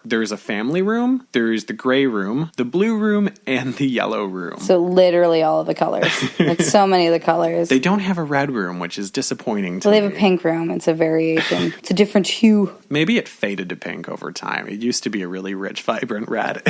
There's a family room, there's the gray room, the blue room, and the yellow room. So literally all of the colors. Like so many of the colors. They don't have a red room, which is disappointing to Well, me. they have a pink room. It's a variation. It's a different hue. Maybe it faded to pink over time. It used to be a really rich, vibrant red.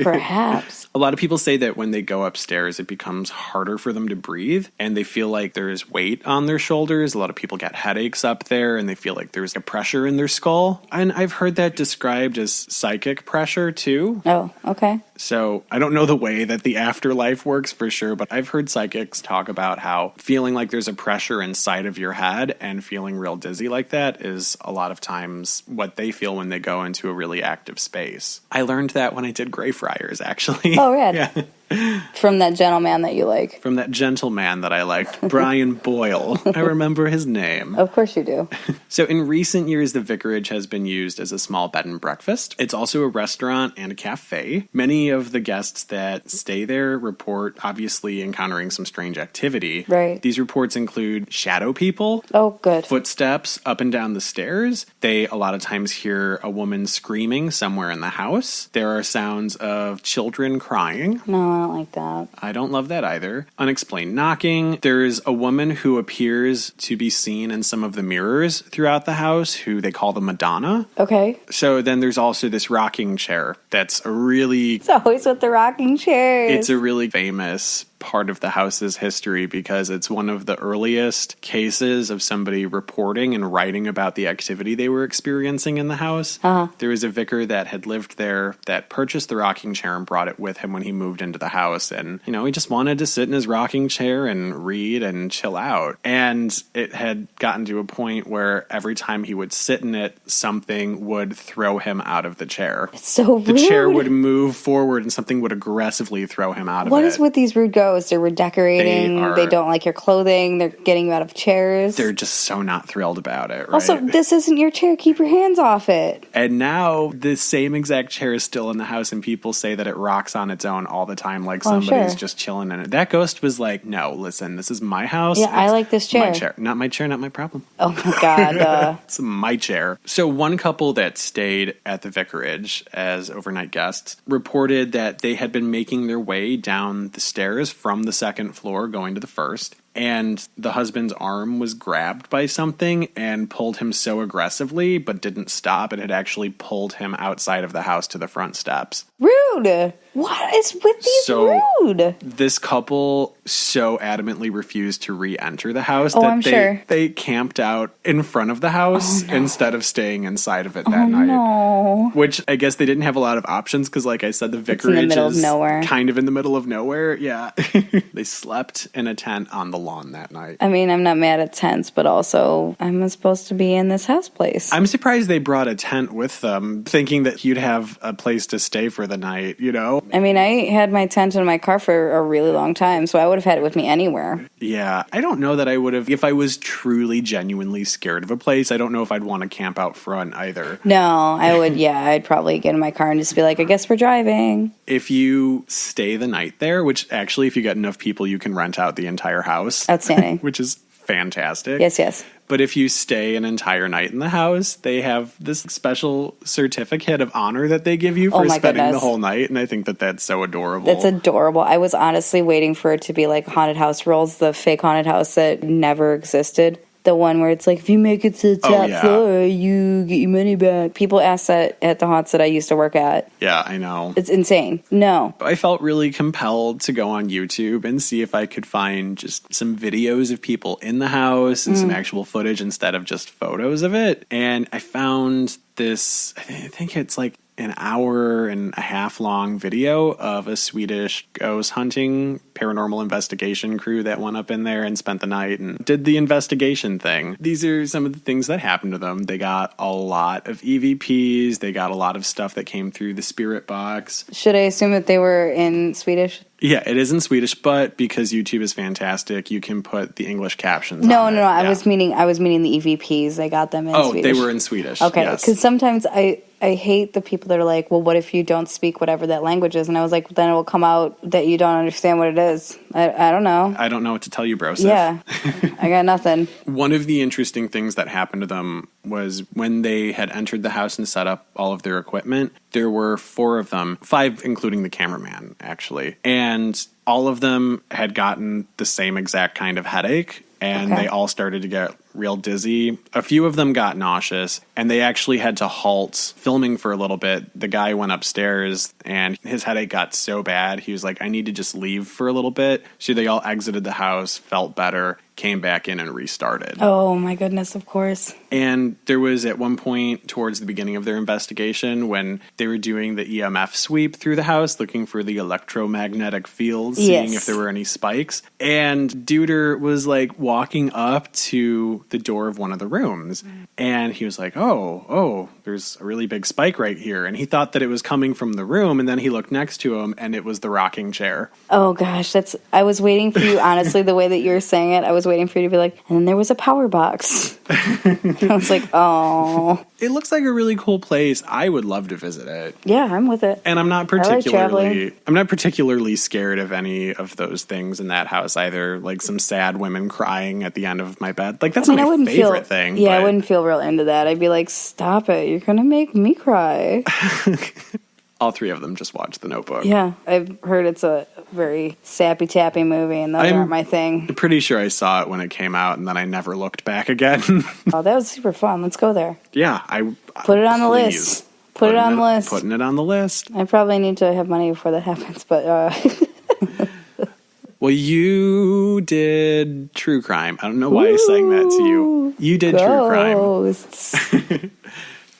Perhaps. A lot of people say that when they go upstairs, it becomes harder for them to breathe, and they feel like there's weight on their shoulders. A lot of people get headaches up there, and they feel like there's a pressure in their skull. And I've heard that described as psychic pressure, too. Oh, okay. So I don't know the way that the afterlife works for sure, but I've heard psychics talk about how feeling like there's a pressure inside of your head and feeling real dizzy like that is a lot of times what they feel when they go into a really active space. I learned that when I did Greyfriars, actually. Oh, rad. Yeah. From that gentleman that you like. From that gentleman that I liked, Brian Boyle. I remember his name. Of course you do. So in recent years, the vicarage has been used as a small bed and breakfast. It's also a restaurant and a cafe. Many of the guests that stay there report obviously encountering some strange activity. Right. These reports include shadow people. Oh, good. Footsteps up and down the stairs. They a lot of times hear a woman screaming somewhere in the house. There are sounds of children crying. No, I don't like that. I don't love that either. Unexplained knocking. There's a woman who appears to be seen in some of the mirrors throughout the house who they call the Madonna. Okay. So then there's also this rocking chair that's a really... It's always with the rocking chairs. It's a really famous part of the house's history because it's one of the earliest cases of somebody reporting and writing about the activity they were experiencing in the house. There was a vicar that had lived there that purchased the rocking chair and brought it with him when he moved into the house. And, you know, he just wanted to sit in his rocking chair and read and chill out. And it had gotten to a point where every time he would sit in it, something would throw him out of the chair. It's so rude. The chair would move forward and something would aggressively throw him out of it. What is with these rude ghosts? They're redecorating. They don't like your clothing. They're getting you out of chairs. They're just so not thrilled about it, right? Also, this isn't your chair. Keep your hands off it. And now the same exact chair is still in the house, and people say that it rocks on its own all the time, like somebody's just chilling in it. That ghost was like, no, listen, this is my house. Yeah, I like this chair. My chair. Not my chair, not my problem. Oh, my God. It's my chair. So one couple that stayed at the vicarage as overnight guests reported that they had been making their way down the stairs from the second floor going to the first, and the husband's arm was grabbed by something and pulled him so aggressively but didn't stop. It had actually pulled him outside of the house to the front steps. Rude. What is with these rude? This couple so adamantly refused to re-enter the house that they camped out in front of the house instead of staying inside of it that night. No. Which I guess they didn't have a lot of options because, like I said, the vicarage is kind of in the middle of nowhere. Yeah. They slept in a tent on the lawn that night. I mean, I'm not mad at tents, but also I'm supposed to be in this house place. I'm surprised they brought a tent with them, thinking that you'd have a place to stay for the night, you know? I mean, I had my tent in my car for a really long time, so I would have had it with me anywhere. Yeah, I don't know that I would have, if I was truly, genuinely scared of a place, I don't know if I'd want to camp out front either. No, I would, I'd probably get in my car and just be like, I guess we're driving. If you stay the night there, which actually, if you get enough people, you can rent out the entire house. Outstanding. Which is fantastic. Yes. But if you stay an entire night in the house, they have this special certificate of honor that they give you for spending the whole night. And I think that that's so adorable. That's adorable. I was honestly waiting for it to be like Haunted House Rules, the fake haunted house that never existed. The one where it's like, if you make it to the top floor, you get your money back. People ask that at the haunts that I used to work at. Yeah, I know. It's insane. No. I felt really compelled to go on YouTube and see if I could find just some videos of people in the house and some actual footage instead of just photos of it. And I found this, I think it's like an hour and a half long video of a Swedish ghost hunting paranormal investigation crew that went up in there and spent the night and did the investigation thing. These are some of the things that happened to them. They got a lot of EVPs. They got a lot of stuff that came through the spirit box. Should I assume that they were in Swedish? Yeah, it is in Swedish, but because YouTube is fantastic, you can put the English captions No, I was meaning the EVPs. I got them in Swedish. Oh, they were in Swedish. Okay, because sometimes I hate the people that are like, well, what if you don't speak whatever that language is? And I was like, then it will come out that you don't understand what it is. I don't know. I don't know what to tell you, bro. Yeah, I got nothing. One of the interesting things that happened to them was when they had entered the house and set up all of their equipment, there were 4 of them, 5 including the cameraman, actually. And all of them had gotten the same exact kind of headache. And they all started to get real dizzy. A few of them got nauseous, and they actually had to halt filming for a little bit. The guy went upstairs, and his headache got so bad, he was like, I need to just leave for a little bit. So they all exited the house, felt better, came back in and restarted. Oh, my goodness, of course. And there was at one point towards the beginning of their investigation when they were doing the EMF sweep through the house, looking for the electromagnetic fields, seeing if there were any spikes. And Duder was like walking up to the door of one of the rooms. And he was like, oh, there's a really big spike right here. And he thought that it was coming from the room. And then he looked next to him and it was the rocking chair. Oh, gosh. I was waiting for you, honestly, the way that you were saying it. I was waiting for you to be like, and then there was a power box. I was like, oh. It looks like a really cool place. I would love to visit it. Yeah, I'm with it. And I'm not particularly scared of any of those things in that house either. Like some sad women crying at the end of my bed. Like that's not my favorite thing. Yeah, I wouldn't feel real into that. I'd be like, stop it. You're going to make me cry. All 3 of them just watched The Notebook. Yeah, I've heard it's a very sappy-tappy movie, and those aren't my thing. I'm pretty sure I saw it when it came out, and then I never looked back again. Oh, that was super fun. Let's go there. Yeah, put it on the list. Put it on the list. Putting it on the list. I probably need to have money before that happens, but... Well, you did true crime. I don't know why I sang that to you. You did ghosts. True crime.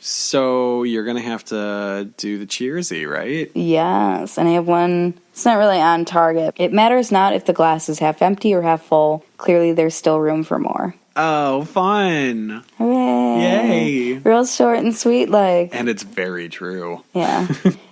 So you're going to have to do the Cheersy, right? Yes, and I have one. It's not really on target. It matters not if the glass is half empty or half full. Clearly, there's still room for more. Oh, fun. Hooray. Yay. Real short and sweet, like. And it's very true. Yeah.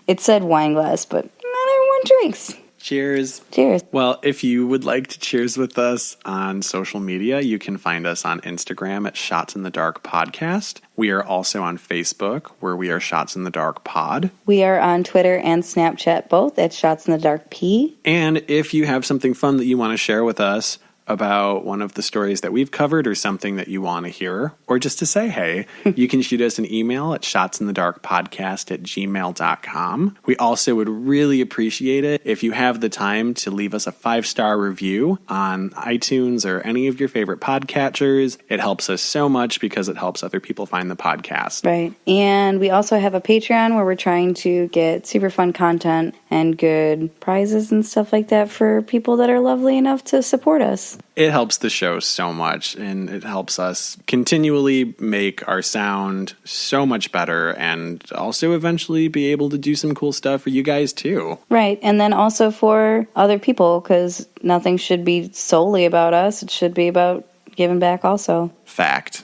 It said wine glass, but not everyone drinks. Cheers. Cheers. Well, if you would like to cheers with us on social media, you can find us on Instagram at Shots in the Dark Podcast. We are also on Facebook, where we are Shots in the Dark Pod. We are on Twitter and Snapchat, both at Shots in the Dark P. And if you have something fun that you want to share with us about one of the stories that we've covered or something that you want to hear, or just to say hey, you can shoot us an email at shotsinthedarkpodcast@gmail.com. We also would really appreciate it if you have the time to leave us a 5-star review on iTunes or any of your favorite podcatchers. It helps us so much because it helps other people find the podcast. Right. And we also have a Patreon where we're trying to get super fun content and good prizes and stuff like that for people that are lovely enough to support us. It helps the show so much, and it helps us continually make our sound so much better and also eventually be able to do some cool stuff for you guys too. Right, and then also for other people, because nothing should be solely about us. It should be about giving back also. Fact.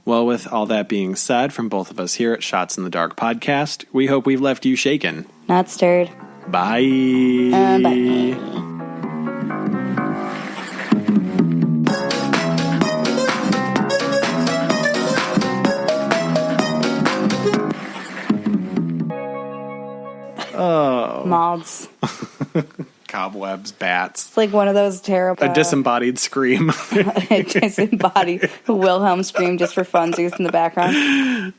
Well, with all that being said, from both of us here at Shots in the Dark Podcast, we hope we've left you shaken. Not stirred. Bye. Bye. Oh. Moths. Cobwebs, bats. It's like one of those terrible... A disembodied scream. A disembodied Wilhelm scream just for funsies in the background.